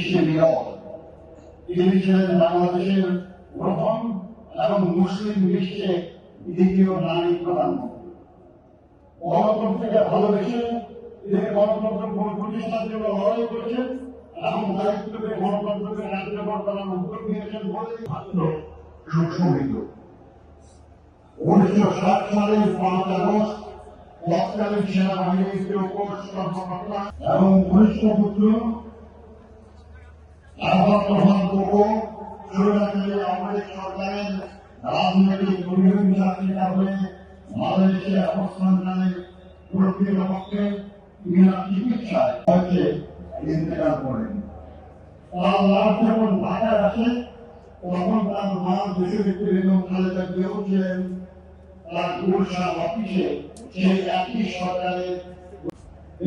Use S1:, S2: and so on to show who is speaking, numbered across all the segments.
S1: বিশ্বে বিরল। তিনি ছিলেন বাংলাদেশের প্রথম এবং মুসলিম বিশ্বে দ্বিতীয় নারী প্রধানমন্ত্রী। গণতন্ত্রকে ভালোবেসে তিনি গণতন্ত্র প্রতিষ্ঠার জন্য লড়াই করেছেন এবং দায়িত্বকে গণতন্ত্রকে কার্যকর করার উদ্যোগ নিয়েছেন বলে সুশোভিত। 1960 সালের 5 আগস্ট তৎকালীন সেনাবাহিনীর কোর্স কর্মকর্তা এবং ঘনিষ্ঠ পুত্র আমাদের সরকারের রাজনৈতিক অভিযোগের শিকার হয়ে মালয়েশিয়া অবস্থানকালে প্রকৃতপক্ষে বিনা চিকিৎসায় হয়েছে ইন্তেকাল করেন। তার লাশ যখন ঢাকায় আসে তখন তার মা দেশনেত্রী বেগম খালেদা জিয়াও ছিলেন তার গুলশান অফিসে সেই একই সরকারের।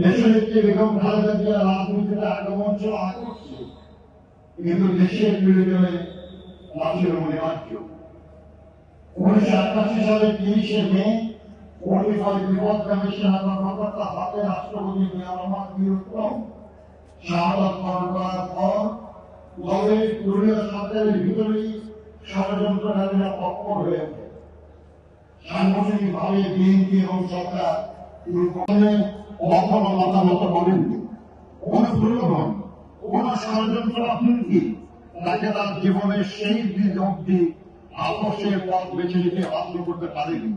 S1: দেশনেত্রী বেগম খালেদা জিয়া রাজনীতিতে আগমন ছিল আকস্মিক, কিন্তু দেশের বিরোধী ছিল অনিবার্য। 1988 সালের 30 মে পরিবার বিপদগামী সেনা কর্মকর্তা হাতে রাষ্ট্রপতি জিয়া রহমান বীরুত্তম শাহাদাত বরণ করার পর দলের দলীয় সরকারের ভিতরেই ষড়যন্ত্রকারীরা তৎপর হয়ে ওঠে। সাংগঠনিকভাবে বিএনপি এবং সরকার কখনো মতামত করেননি। কোন প্রলোভন, কোন ষড়যন্ত্র হুমকি তাকে তার জীবনের সেই দিন অব্দি আদর্শের পথ বেছে নিতে বাধ্য করতে পারেনি।